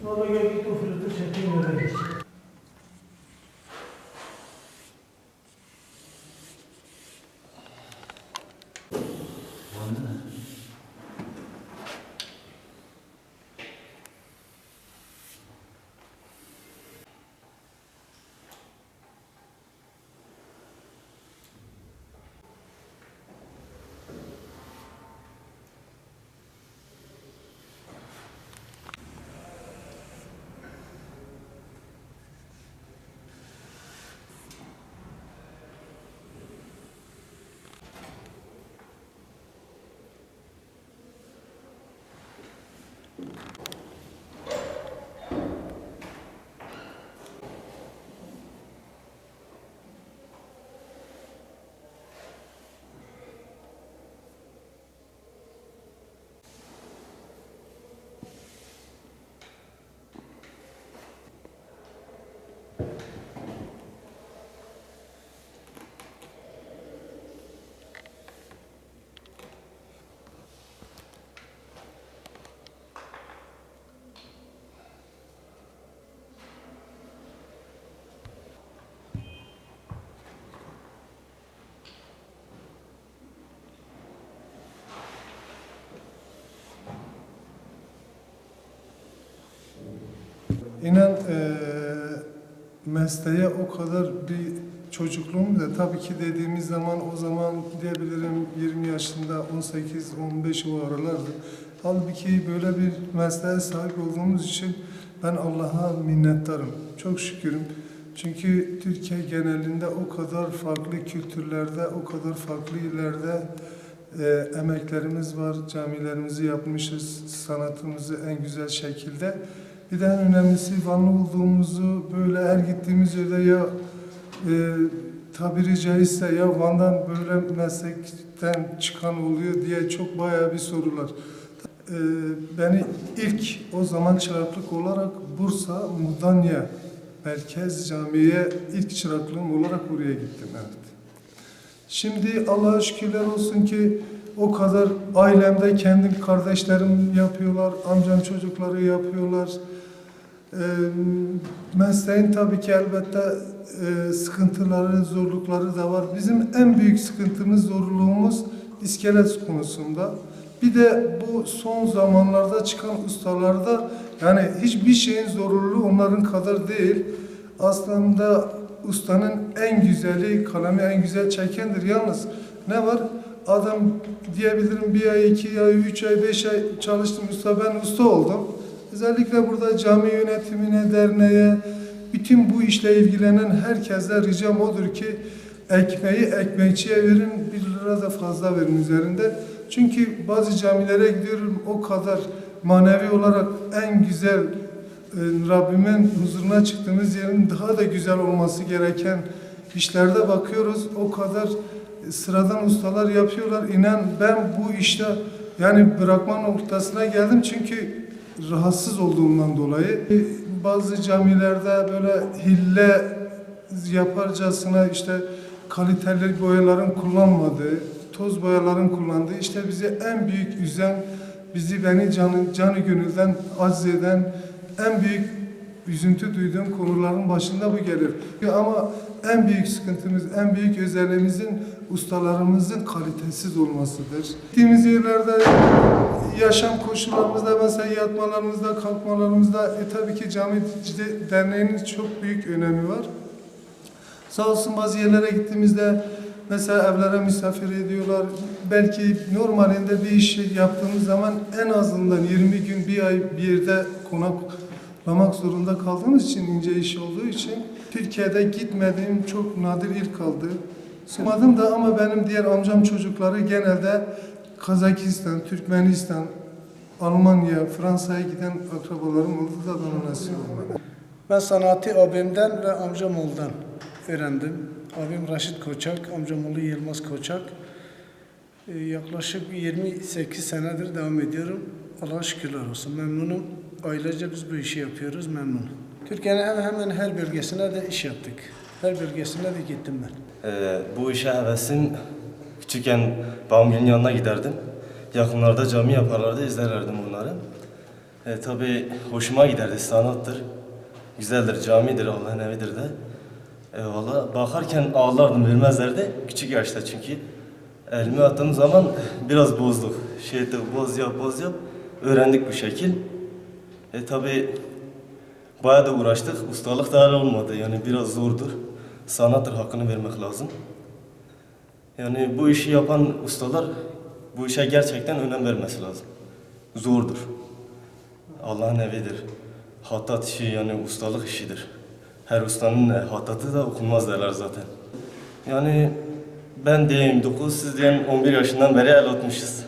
Valla gel git o fırlatı çekeyim öyle geç. İnan mesleğe o kadar bir çocukluğum da tabii ki dediğimiz zaman o zaman diyebilirim 20 yaşında 18-15 o aralardı. Halbuki böyle bir mesleğe sahip olduğumuz için ben Allah'a minnettarım. Çok şükürüm. Çünkü Türkiye genelinde o kadar farklı kültürlerde, o kadar farklı illerde emeklerimiz var. Camilerimizi yapmışız, sanatımızı en güzel şekilde. Bir de en önemlisi Vanlı olduğumuzu böyle her gittiğimiz yerde ya tabiri caizse ya Van'dan böyle meslekten çıkan oluyor diye çok bayağı bir sorular. Beni ilk o zaman çıraklık olarak Bursa Mudanya Merkez Camii'ye ilk çıraklığım olarak oraya gittim. Evet. Şimdi Allah'a şükürler olsun ki o kadar ailemde kendi kardeşlerim yapıyorlar, amcam çocukları yapıyorlar. Mesleğin tabii ki elbette sıkıntıları, zorlukları da var. Bizim en büyük sıkıntımız, zorluğumuz iskelet konusunda. Bir de bu son zamanlarda çıkan ustalarda yani hiçbir şeyin zorluğu onların kadar değil. Aslında ustanın en güzeli, kalemi en güzel çekendir. Yalnız ne var? Adam diyebilirim 1 ay, 2 ay, 3 ay, 5 ay çalıştım usta, ben usta oldum. Özellikle burada cami yönetimine, derneğe, bütün bu işle ilgilenen herkese ricam odur ki ekmeği ekmekçiye verin, 1 lira da fazla verin üzerinde. Çünkü bazı camilere gidiyorum o kadar manevi olarak en güzel Rabbimin huzuruna çıktığımız yerin daha da güzel olması gereken işlerde bakıyoruz. O kadar sıradan ustalar yapıyorlar. İnan ben bu işte yani bırakma noktasına geldim çünkü rahatsız olduğumdan dolayı. Bazı camilerde böyle hille yaparcasına işte kaliteli boyaların kullanmadığı, toz boyaların kullandığı işte bizi en büyük üzen, beni canı gönülden aciz eden en büyük üzüntü duyduğum konuların başında bu gelir. Ama en büyük sıkıntımız, en büyük özelliğimizin ustalarımızın kalitesiz olmasıdır. Gittiğimiz yerlerde yaşam koşullarımızda mesela yatmalarımızda, kalkmalarımızda tabii ki cami derneğinin çok büyük önemi var. Sağ olsun bazı yerlere gittiğimizde mesela evlere misafir ediyorlar. Belki normalinde bir iş yaptığımız zaman en azından 20 gün, 1 ay bir yerde konaklamak zorunda kaldığımız için ince iş olduğu için Türkiye'de gitmediğim çok nadir il kaldı. Sığmadım da ama benim diğer amcam çocukları genelde Kazakistan, Türkmenistan, Almanya, Fransa'ya giden akrabalarım oldu da bana nasip olmadı. Ben sanatı abimden ve amcamoğuldan öğrendim. Abim Raşit Koçak, amcamoğlu Yılmaz Koçak. Yaklaşık 28 senedir devam ediyorum. Allah'a şükürler olsun. Memnunum. Ailece biz bu işi yapıyoruz. Memnunum. Türkiye'nin hemen her bölgesine de iş yaptık. Her bölgesine de gittim ben. Bu işe hevesim küçükken babamın yanına giderdim. Yakınlarda cami yaparlardı, izlerlerdim onları. Tabii hoşuma giderdi, sanattır. Güzeldir, camidir, Allah'ın evidir de. Valla bakarken ağlardım, vermezlerdi. Küçük yaşta çünkü. Elimi attığım zaman biraz bozduk. Boz yap. Öğrendik bu şekil. Tabii bayağı da uğraştık. Ustalık da öyle olmadı. Yani biraz zordur. Sanattır, hakkını vermek lazım. Yani bu işi yapan ustalar bu işe gerçekten önem vermesi lazım. Zordur. Allah'ın evidir. Hattat işi yani ustalık işidir. Her ustanın hattatı da okunmaz derler zaten. Yani ben diyeyim 9, siz diyelim 11 yaşından beri el atmışız.